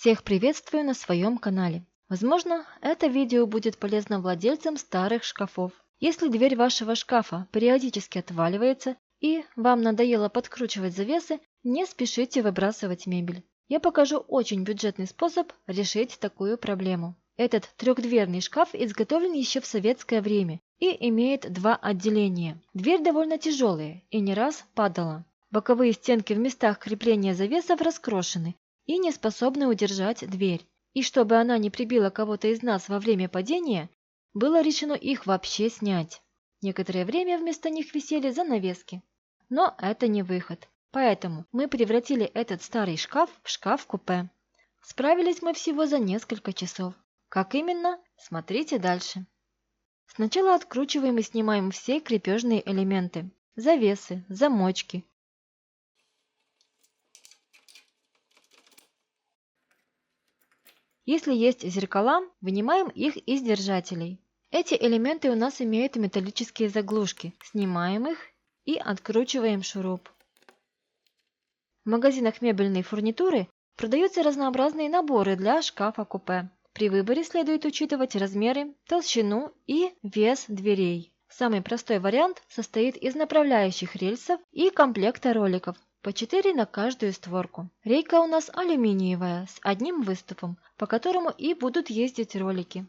Всех приветствую на своем канале. Возможно, это видео будет полезно владельцам старых шкафов. Если дверь вашего шкафа периодически отваливается и вам надоело подкручивать завесы, не спешите выбрасывать мебель. Я покажу очень бюджетный способ решить такую проблему. Этот трехдверный шкаф изготовлен еще в советское время и имеет два отделения. Дверь довольно тяжелая и не раз падала. Боковые стенки в местах крепления завесов раскрошены и не способны удержать дверь. И чтобы она не прибила кого-то из нас во время падения, было решено их вообще снять. Некоторое время вместо них висели занавески. Но это не выход. Поэтому мы превратили этот старый шкаф в шкаф-купе. Справились мы всего за несколько часов. Как именно? Смотрите дальше. Сначала откручиваем и снимаем все крепежные элементы. Завесы, замочки. Если есть зеркала, вынимаем их из держателей. Эти элементы у нас имеют металлические заглушки. Снимаем их и откручиваем шуруп. В магазинах мебельной фурнитуры продаются разнообразные наборы для шкафа-купе. При выборе следует учитывать размеры, толщину и вес дверей. Самый простой вариант состоит из направляющих рельсов и комплекта роликов, по 4 на каждую створку. Рейка у нас алюминиевая, с одним выступом, по которому и будут ездить ролики.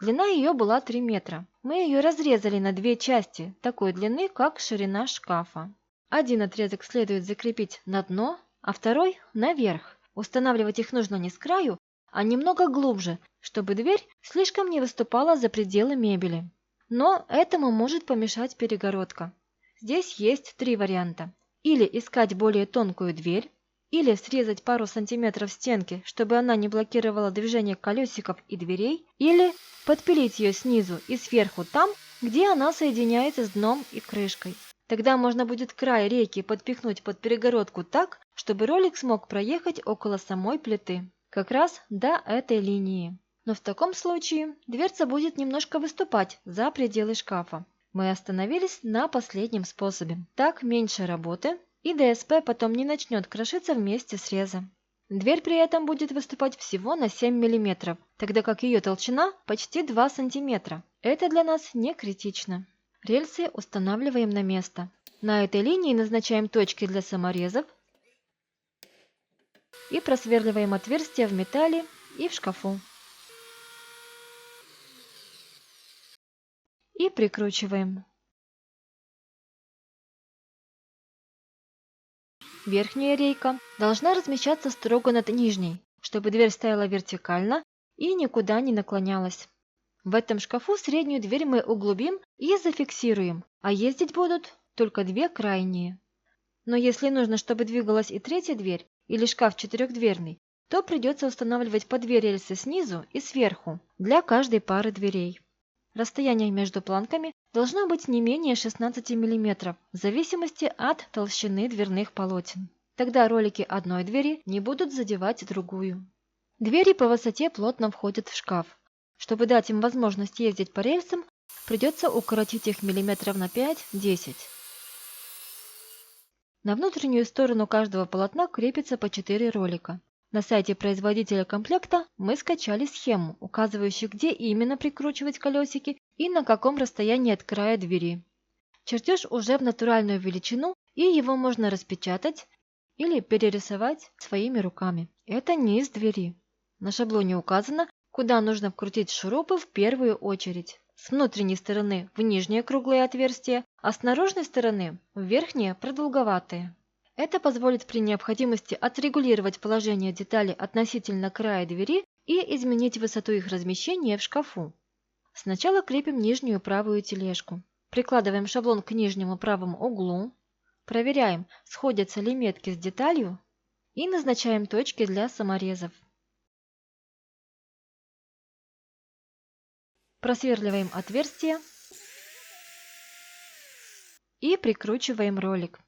Длина ее была 3 метра. Мы ее разрезали на две части, такой длины, как ширина шкафа. Один отрезок следует закрепить на дно, а второй – наверх. Устанавливать их нужно не с краю, а немного глубже, чтобы дверь слишком не выступала за пределы мебели. Но этому может помешать перегородка. Здесь есть 3 варианта. Или искать более тонкую дверь, или срезать пару сантиметров стенки, чтобы она не блокировала движение колесиков и дверей, или подпилить ее снизу и сверху там, где она соединяется с дном и крышкой. Тогда можно будет край рейки подпихнуть под перегородку так, чтобы ролик смог проехать около самой плиты, как раз до этой линии. Но в таком случае дверца будет немножко выступать за пределы шкафа. Мы остановились на последнем способе. Так меньше работы, и ДСП потом не начнет крошиться вместе среза. Дверь при этом будет выступать всего на 7 мм, тогда как ее толщина почти 2 см. Это для нас не критично. Рельсы устанавливаем на место. На этой линии назначаем точки для саморезов и просверливаем отверстия в металле и в шкафу. И прикручиваем. Верхняя рейка должна размещаться строго над нижней, чтобы дверь стояла вертикально и никуда не наклонялась. В этом шкафу среднюю дверь мы углубим и зафиксируем, а ездить будут только две крайние. Но если нужно, чтобы двигалась и третья дверь, или шкаф четырехдверный, то придется устанавливать по 2 рельсы снизу и сверху для каждой пары дверей. Расстояние между планками должно быть не менее 16 мм, в зависимости от толщины дверных полотен. Тогда ролики одной двери не будут задевать другую. Двери по высоте плотно входят в шкаф. Чтобы дать им возможность ездить по рельсам, придется укоротить их миллиметров на 5-10. На внутреннюю сторону каждого полотна крепится по 4 ролика. На сайте производителя комплекта мы скачали схему, указывающую, где именно прикручивать колесики и на каком расстоянии от края двери. Чертеж уже в натуральную величину, и его можно распечатать или перерисовать своими руками. Это низ двери. На шаблоне указано, куда нужно вкрутить шурупы в первую очередь. С внутренней стороны в нижние круглые отверстия, а с наружной стороны в верхние продолговатые. Это позволит при необходимости отрегулировать положение деталей относительно края двери и изменить высоту их размещения в шкафу. Сначала крепим нижнюю правую тележку. Прикладываем шаблон к нижнему правому углу. Проверяем, сходятся ли метки с деталью и назначаем точки для саморезов. Просверливаем отверстие и прикручиваем ролик.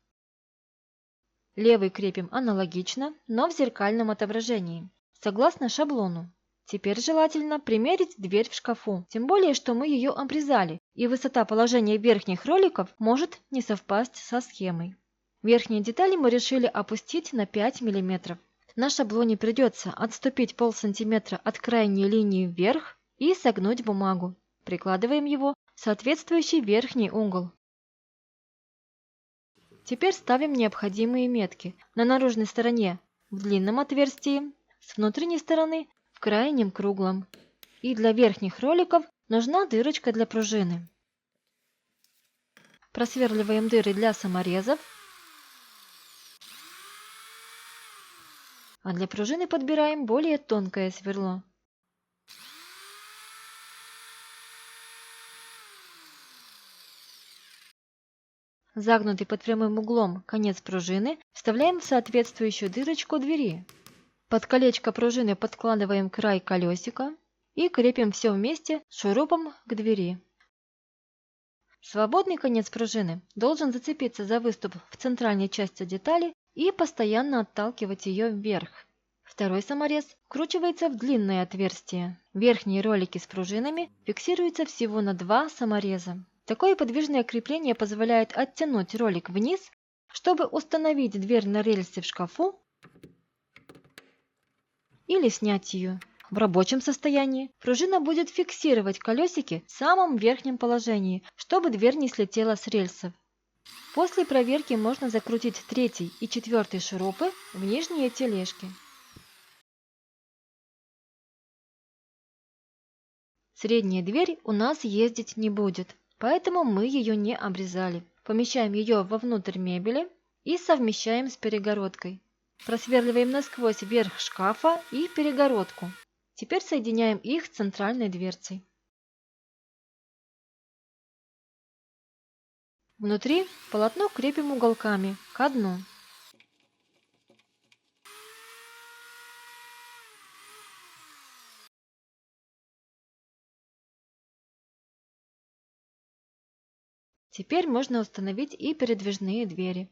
Левый крепим аналогично, но в зеркальном отображении, согласно шаблону. Теперь желательно примерить дверь в шкафу, тем более, что мы ее обрезали, и высота положения верхних роликов может не совпасть со схемой. Верхние детали мы решили опустить на 5 мм. На шаблоне придется отступить полсантиметра от крайней линии вверх и согнуть бумагу. Прикладываем его в соответствующий верхний угол. Теперь ставим необходимые метки на наружной стороне в длинном отверстии, с внутренней стороны в крайнем круглом. И для верхних роликов нужна дырочка для пружины. Просверливаем дыры для саморезов, а для пружины подбираем более тонкое сверло. Загнутый под прямым углом конец пружины вставляем в соответствующую дырочку двери. Под колечко пружины подкладываем край колесика и крепим все вместе шурупом к двери. Свободный конец пружины должен зацепиться за выступ в центральной части детали и постоянно отталкивать ее вверх. Второй саморез вкручивается в длинное отверстие. Верхние ролики с пружинами фиксируются всего на 2 самореза. Такое подвижное крепление позволяет оттянуть ролик вниз, чтобы установить дверь на рельсе в шкафу или снять ее. В рабочем состоянии пружина будет фиксировать колесики в самом верхнем положении, чтобы дверь не слетела с рельсов. После проверки можно закрутить 3 и 4 шурупы в нижние тележки. Средняя дверь у нас ездить не будет, поэтому мы ее не обрезали. Помещаем ее вовнутрь мебели и совмещаем с перегородкой. Просверливаем насквозь верх шкафа и перегородку. Теперь соединяем их с центральной дверцей. Внутри полотно крепим уголками ко дну. Теперь можно установить и передвижные двери.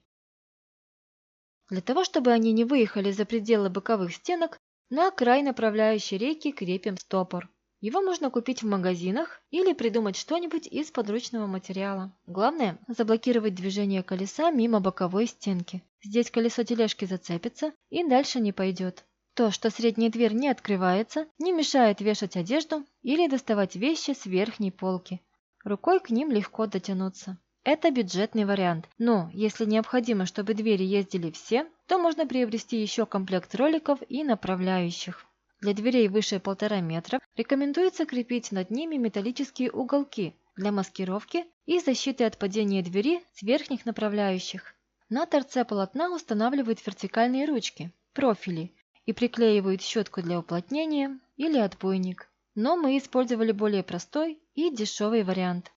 Для того, чтобы они не выехали за пределы боковых стенок, на край направляющей рейки крепим стопор. Его можно купить в магазинах или придумать что-нибудь из подручного материала. Главное – заблокировать движение колеса мимо боковой стенки. Здесь колесо тележки зацепится и дальше не пойдет. То, что средняя дверь не открывается, не мешает вешать одежду или доставать вещи с верхней полки. Рукой к ним легко дотянуться. Это бюджетный вариант, но если необходимо, чтобы двери ездили все, то можно приобрести еще комплект роликов и направляющих. Для дверей выше 1,5 метра рекомендуется крепить над ними металлические уголки для маскировки и защиты от падения двери с верхних направляющих. На торце полотна устанавливают вертикальные ручки, профили, и приклеивают щетку для уплотнения или отбойник. Но мы использовали более простой и дешевый вариант.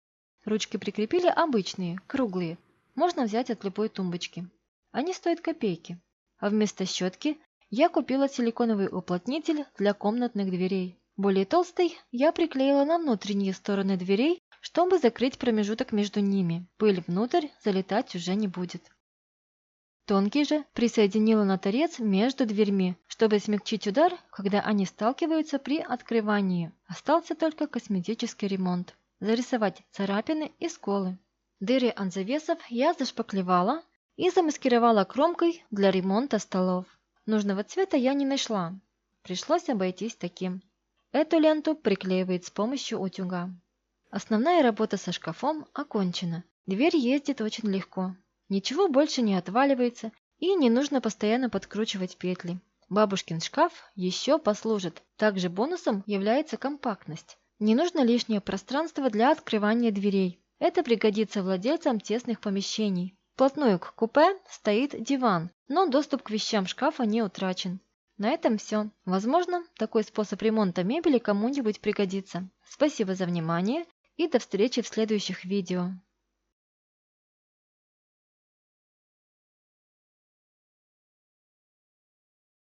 Ручки прикрепили обычные, круглые, можно взять от любой тумбочки. Они стоят копейки. А вместо щетки я купила силиконовый уплотнитель для комнатных дверей. Более толстый я приклеила на внутренние стороны дверей, чтобы закрыть промежуток между ними. Пыль внутрь залетать уже не будет. Тонкий же присоединила на торец между дверьми, чтобы смягчить удар, когда они сталкиваются при открывании. Остался только косметический ремонт. Зарисовать царапины и сколы. Дыры от завесов я зашпаклевала и замаскировала кромкой для ремонта столов. Нужного цвета я не нашла. Пришлось обойтись таким. Эту ленту приклеивает с помощью утюга. Основная работа со шкафом окончена. Дверь ездит очень легко. Ничего больше не отваливается и не нужно постоянно подкручивать петли. Бабушкин шкаф еще послужит. Также бонусом является компактность. Не нужно лишнее пространство для открывания дверей. Это пригодится владельцам тесных помещений. Вплотную к купе стоит диван, но доступ к вещам шкафа не утрачен. На этом все. Возможно, такой способ ремонта мебели кому-нибудь пригодится. Спасибо за внимание и до встречи в следующих видео.